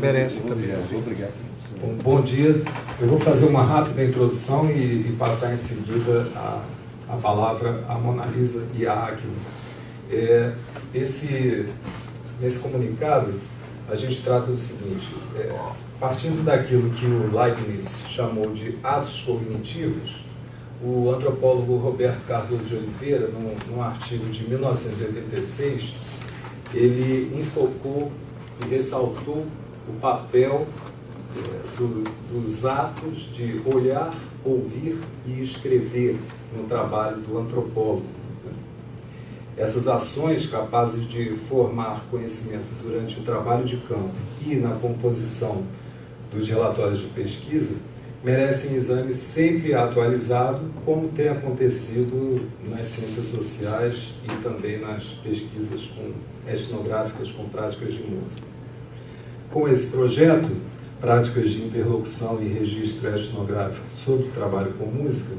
merece também. Obrigado. Bom dia. Eu vou fazer uma rápida introdução e passar em seguida a palavra a Mona Lisa e a Áquila. Nesse comunicado, a gente trata do seguinte, partindo daquilo que o Leibniz chamou de atos cognitivos, o antropólogo Roberto Cardoso de Oliveira, num artigo de 1986, ele enfocou e ressaltou o papel dos atos de olhar, ouvir e escrever no trabalho do antropólogo. Essas ações capazes de formar conhecimento durante o trabalho de campo e na composição dos relatórios de pesquisa merecem exame sempre atualizado, como tem acontecido nas ciências sociais e também nas pesquisas etnográficas com práticas de música. Com esse projeto, Práticas de Interlocução e Registro Etnográfico sobre o Trabalho com Música,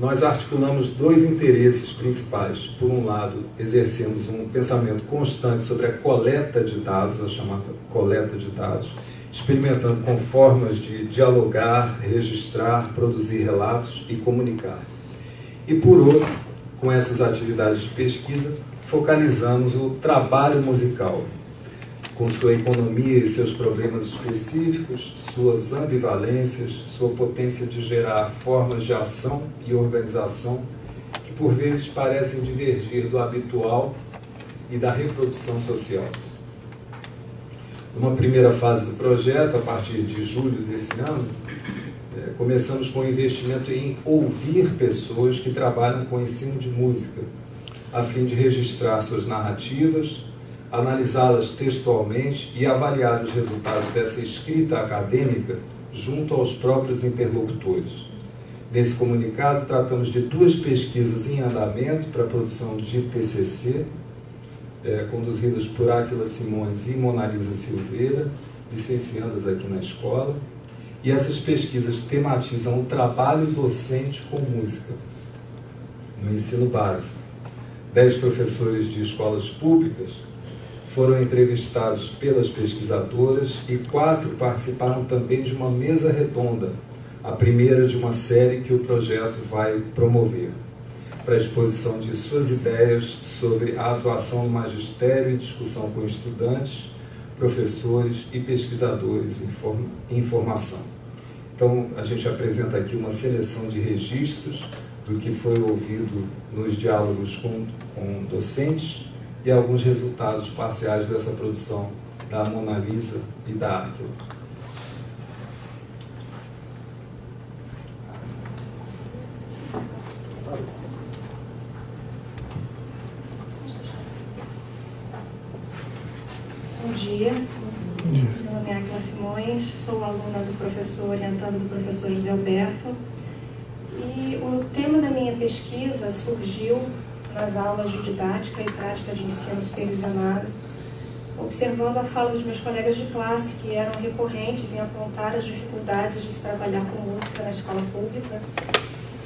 nós articulamos dois interesses principais. Por um lado, exercemos um pensamento constante sobre a coleta de dados, a chamada coleta de dados, experimentando com formas de dialogar, registrar, produzir relatos e comunicar. E por outro, com essas atividades de pesquisa, focalizamos o trabalho musical, com sua economia e seus problemas específicos, suas ambivalências, sua potência de gerar formas de ação e organização que por vezes parecem divergir do habitual e da reprodução social. Numa primeira fase do projeto, a partir de julho desse ano, começamos com o investimento em ouvir pessoas que trabalham com ensino de música, a fim de registrar suas narrativas, analisá-las textualmente e avaliar os resultados dessa escrita acadêmica junto aos próprios interlocutores. Nesse comunicado, tratamos de duas pesquisas em andamento para a produção de TCC, conduzidas por Áquila Simões e Mona Lisa Silveira, licenciandas aqui na escola, e essas pesquisas tematizam o trabalho docente com música no ensino básico. 10 professores de escolas públicas foram entrevistados pelas pesquisadoras e 4 participaram também de uma mesa redonda, a primeira de uma série que o projeto vai promover, para a exposição de suas ideias sobre a atuação no magistério e discussão com estudantes, professores e pesquisadores em formação. Então, a gente apresenta aqui uma seleção de registros do que foi ouvido nos diálogos com docentes, e alguns resultados parciais dessa produção da Mona Lisa e da Áquila. Bom dia, meu nome é Áquila Simões, sou aluna do professor, orientando do professor José Alberto, e o tema da minha pesquisa surgiu nas aulas de didática e prática de ensino supervisionado, observando a fala dos meus colegas de classe, que eram recorrentes em apontar as dificuldades de se trabalhar com música na escola pública.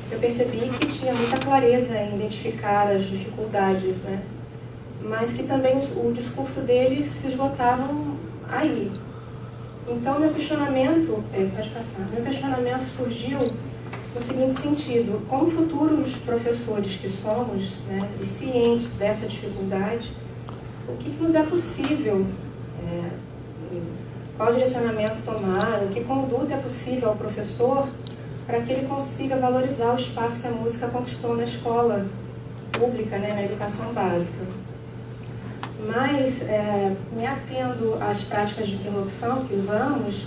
Eu percebi que tinha muita clareza em identificar as dificuldades, né? Mas que também o discurso deles se esgotava aí. Então, meu questionamento surgiu no seguinte sentido: como futuros professores que somos, né, e cientes dessa dificuldade, o que nos é possível, qual direcionamento tomar, que conduta é possível ao professor para que ele consiga valorizar o espaço que a música conquistou na escola pública, né, na educação básica. Mas, me atendo às práticas de interlocução que usamos,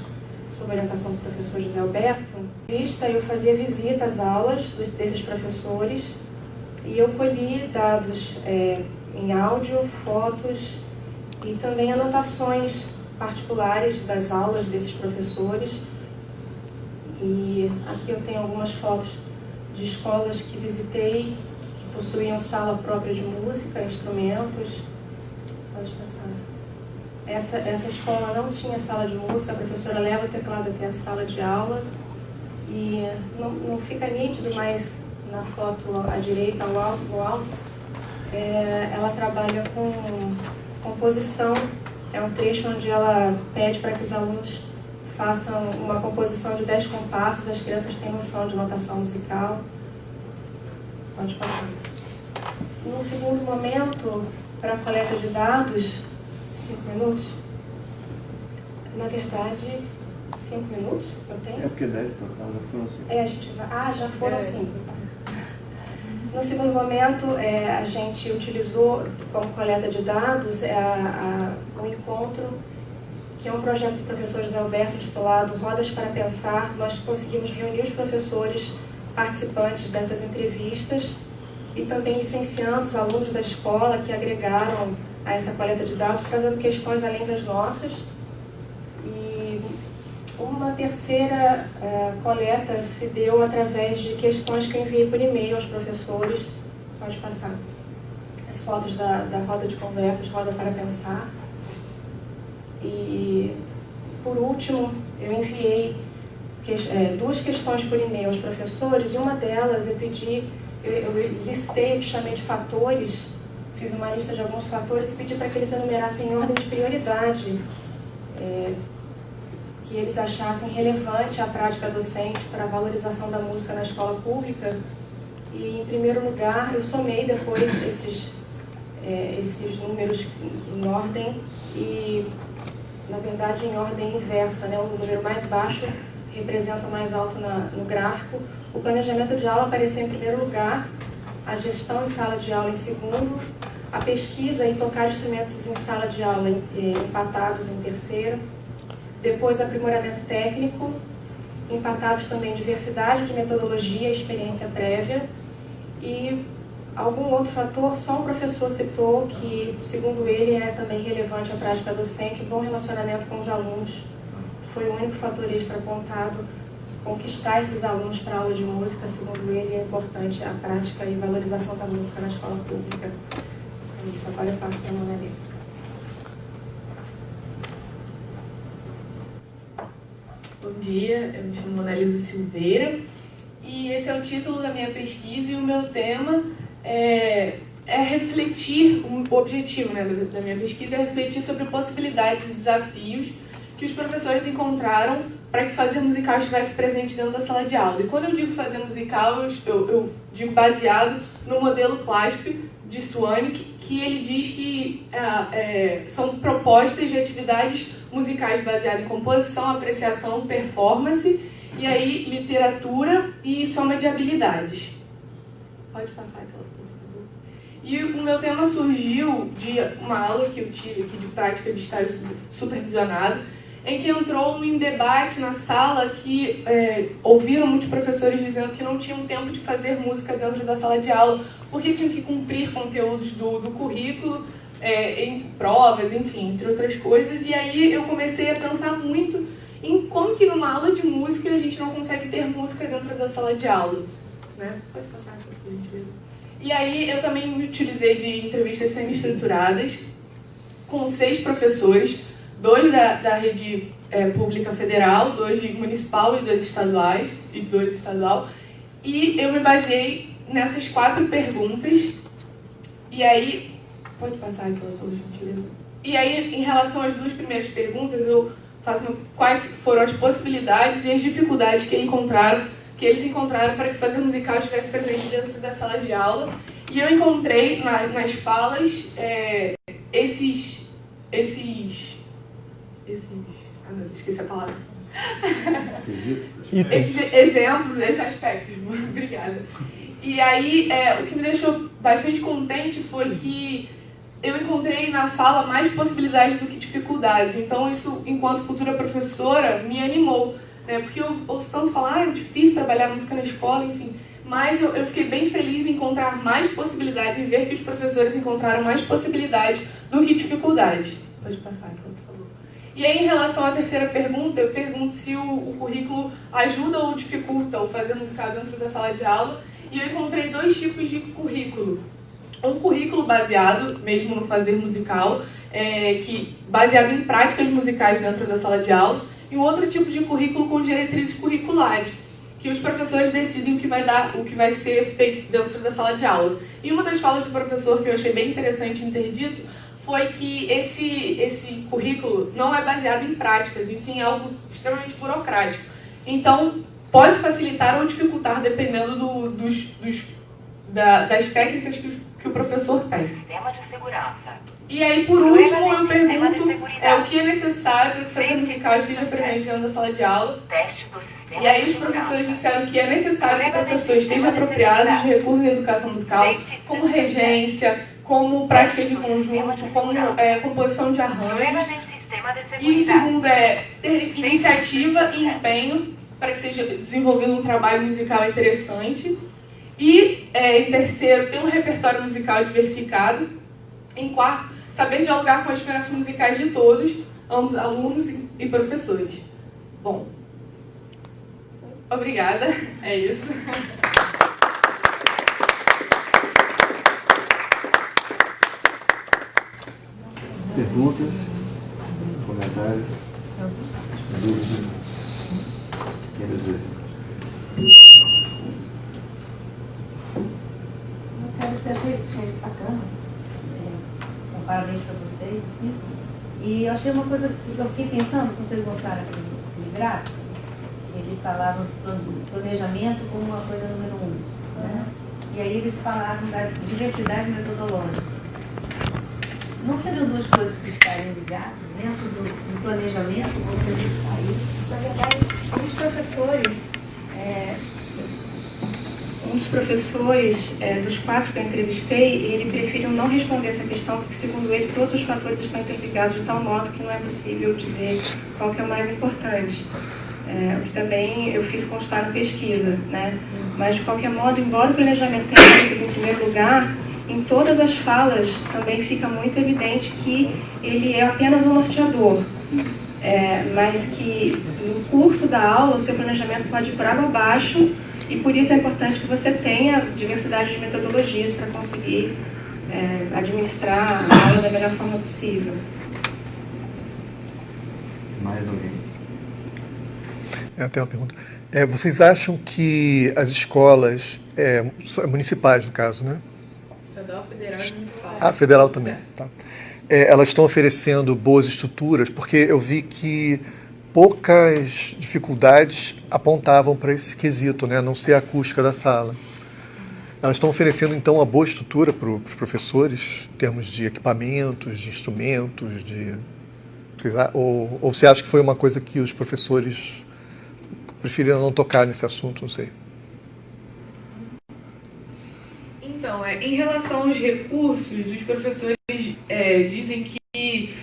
sob orientação do professor José Alberto, eu fazia visita às aulas desses professores e eu colhi dados em áudio, fotos e também anotações particulares das aulas desses professores. E aqui eu tenho algumas fotos de escolas que visitei, que possuíam sala própria de música, instrumentos. Pode passar. Essa escola não tinha sala de música, a professora leva o teclado até a sala de aula e não fica nítido, mas na foto à direita, no alto, ela trabalha com composição É um trecho onde ela pede para que os alunos façam uma composição de 10 compassos. As crianças têm noção de notação musical. Pode passar. No segundo momento, para a coleta de dados, 5 minutos. Na verdade, 5 minutos eu tenho? É porque 10 total, já foram 5. A gente vai... já foram 5. No segundo momento, a gente utilizou como coleta de dados o encontro, que é um projeto do professor José Alberto, intitulado Rodas para Pensar. Nós conseguimos reunir os professores participantes dessas entrevistas e também licenciandos, alunos da escola que agregaram a essa coleta de dados, trazendo questões além das nossas. E uma terceira coleta se deu através de questões que eu enviei por e-mail aos professores. Pode passar. As fotos da roda de conversas, Roda para Pensar. E, por último, eu enviei 2 questões por e-mail aos professores, e uma delas eu listei o que chamei de fatores, fiz uma lista de alguns fatores e pedi para que eles enumerassem em ordem de prioridade que eles achassem relevante a prática docente para a valorização da música na escola pública. E, em primeiro lugar, eu somei depois esses números em ordem e, na verdade, em ordem inversa, né? O número mais baixo representa o mais alto no gráfico. O planejamento de aula apareceu em primeiro lugar, a gestão em sala de aula em segundo, a pesquisa e tocar instrumentos em sala de aula empatados em terceiro, depois aprimoramento técnico, empatados também diversidade de metodologia e experiência prévia, e algum outro fator, só um professor citou que, segundo ele, é também relevante à prática docente, o bom relacionamento com os alunos. Foi o único fator extra apontado. Conquistar esses alunos para a aula de música, segundo ele, é importante a prática e valorização da música na escola pública. É isso, agora eu faço minha analisa. Bom dia, eu me chamo Monalisa Silveira e esse é o título da minha pesquisa e o meu tema é refletir, o objetivo, né, da minha pesquisa é refletir sobre possibilidades e desafios que os professores encontraram para que fazer musical estivesse presente dentro da sala de aula. E quando eu digo fazer musical, eu digo baseado no modelo CLASP de Swann, que ele diz que são propostas de atividades musicais baseadas em composição, apreciação, performance, e aí literatura e soma de habilidades. Pode passar aquela, por favor. E o meu tema surgiu de uma aula que eu tive aqui de prática de estágio supervisionado, em que entrou um debate na sala que ouviram muitos professores dizendo que não tinham tempo de fazer música dentro da sala de aula, porque tinham que cumprir conteúdos do currículo, em provas, enfim, entre outras coisas. E aí eu comecei a pensar muito em como que numa aula de música a gente não consegue ter música dentro da sala de aula. Né? Pode passar aqui, por gentileza. E aí eu também me utilizei de entrevistas semi-estruturadas com 6 professores, 2 da rede pública federal, 2 municipal e 2 estaduais, e eu me baseei nessas 4 perguntas. E aí, pode passar aqui, por gentileza. E aí, em relação às 2 primeiras perguntas, eu faço quais foram as possibilidades e as dificuldades que eles encontraram para que fazer musical estivesse presente dentro da sala de aula. E eu encontrei nas falas esses esqueci a palavra. Esses exemplos, esses aspectos. Obrigada. E aí, o que me deixou bastante contente foi que eu encontrei na fala mais possibilidades do que dificuldades. Então, isso, enquanto futura professora, me animou, né? Porque eu ouço tanto falar, é difícil trabalhar música na escola, enfim. Mas eu fiquei bem feliz em encontrar mais possibilidades, em ver que os professores encontraram mais possibilidades do que dificuldades. Pode passar, por favor. E aí, em relação à terceira pergunta, eu pergunto se o currículo ajuda ou dificulta o fazer musical dentro da sala de aula. E eu encontrei 2 tipos de currículo. Um currículo baseado mesmo no fazer musical, baseado em práticas musicais dentro da sala de aula, e um outro tipo de currículo com diretrizes curriculares, que os professores decidem o que vai ser feito dentro da sala de aula. E uma das falas do professor que eu achei bem interessante em ter dito foi que esse currículo não é baseado em práticas, e sim algo extremamente burocrático. Então, pode facilitar ou dificultar, dependendo das técnicas que o professor tem. Sistema de segurança. E aí, por último, eu pergunto o que é necessário para que o professor musical esteja presente dentro da sala de aula. E aí os professores disseram que é necessário que o professor esteja apropriado de recursos de educação musical, como regência, como práticas de conjunto, como composição de arranjos. E em segundo ter iniciativa e empenho para que seja desenvolvido um trabalho musical interessante. E em terceiro, ter um repertório musical diversificado. Em quarto, saber dialogar com as diferenças musicais de todos, ambos alunos e professores. Bom, obrigada, é isso. Perguntas? Comentários? Dúvidas? Quem deseja? Eu achei bacana, parabéns para vocês, assim. E eu achei uma coisa que eu fiquei pensando, que vocês gostaram de gráfico, ele falava do planejamento como uma coisa número 1, né? E aí eles falaram da diversidade metodológica. Não seriam duas coisas que estariam ligadas dentro do planejamento, ou seja, aí? Na verdade, os professores, um dos professores dos 4 que eu entrevistei, ele preferiu não responder essa questão, porque, segundo ele, todos os fatores estão interligados de tal modo que não é possível dizer qual que é o mais importante. O que também eu fiz constar na pesquisa, né? Mas, de qualquer modo, embora o planejamento tenha aparecido em primeiro lugar, em todas as falas também fica muito evidente que ele é apenas um norteador, mas que no curso da aula o seu planejamento pode ir por água abaixo, e por isso é importante que você tenha diversidade de metodologias para conseguir administrar a aula da melhor forma possível. Mais alguém? Eu tenho uma pergunta. Vocês acham que as escolas municipais, no caso, né? Estadual, federal e municipal. Ah, federal também. Tá. Elas estão oferecendo boas estruturas, porque eu vi que poucas dificuldades apontavam para esse quesito, né? A não ser a acústica da sala. Elas estão oferecendo, então, uma boa estrutura para os professores, em termos de equipamentos, de instrumentos, ou você acha que foi uma coisa que os professores preferiram não tocar nesse assunto, não sei. Então, em relação aos recursos, os professores dizem que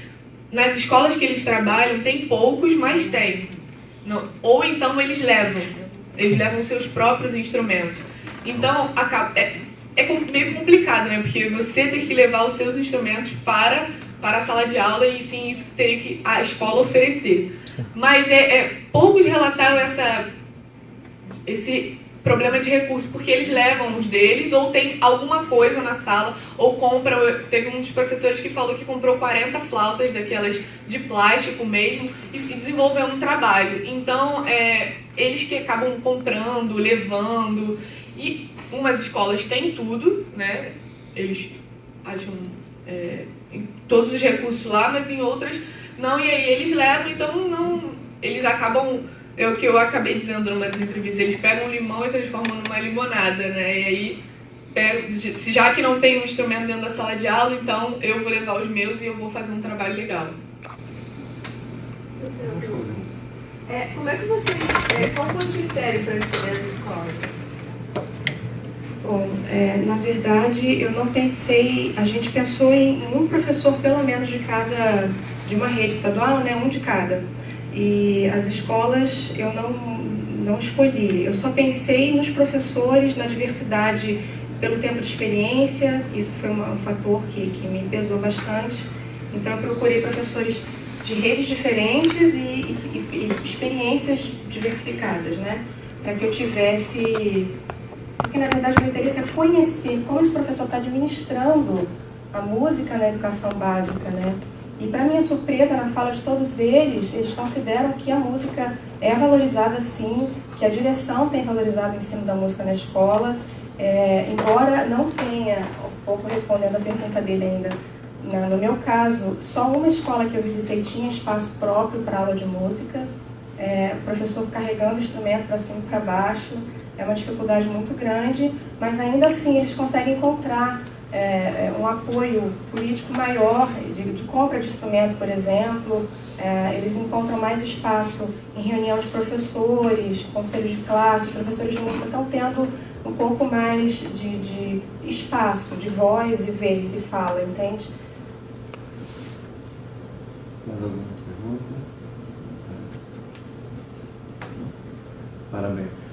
nas escolas que eles trabalham tem poucos, mas tem. Não, ou então eles levam seus próprios instrumentos. Então, meio complicado, né? Porque você tem que levar os seus instrumentos para a sala de aula, e sim, isso teria que a escola oferecer. Sim. Mas poucos relataram esse problema de recurso, porque eles levam os deles, ou tem alguma coisa na sala, ou compram. Teve um dos professores que falou que comprou 40 flautas, daquelas de plástico mesmo, e desenvolveu um trabalho. Então, eles que acabam comprando, levando, e umas escolas têm tudo, né? Eles acham todos os recursos lá, mas em outras não, e aí eles levam, então não, eles acabam, é o que eu acabei dizendo numa das entrevistas, eles pegam um limão e transformam numa limonada, né? E aí, já que não tem um instrumento dentro da sala de aula, então eu vou levar os meus e eu vou fazer um trabalho legal. Como é que vocês... qual foi o critério para escolher as escolas? Bom, na verdade, eu não pensei... A gente pensou em um professor, pelo menos, de uma rede estadual, né? Um de cada. E as escolas eu não escolhi. Eu só pensei nos professores, na diversidade pelo tempo de experiência. Isso foi um fator que me pesou bastante. Então, eu procurei professores de redes diferentes e experiências diversificadas, né? Para que eu tivesse... Porque, na verdade, o meu interesse é conhecer como esse professor está administrando a música na educação básica, né? E, para minha surpresa, na fala de todos eles consideram que a música é valorizada, sim, que a direção tem valorizado o ensino da música na escola, embora não tenha, um pouco respondendo a pergunta dele ainda, No meu caso, só uma escola que eu visitei tinha espaço próprio para aula de música, o professor carregando o instrumento para cima e para baixo, é uma dificuldade muito grande, mas ainda assim eles conseguem encontrar um apoio político maior, de compra de instrumento, por exemplo. Eles encontram mais espaço em reunião de professores, conselhos de classe. Os professores de música estão tendo um pouco mais de espaço, de voz e vez e fala, entende? Mais alguma pergunta? Parabéns.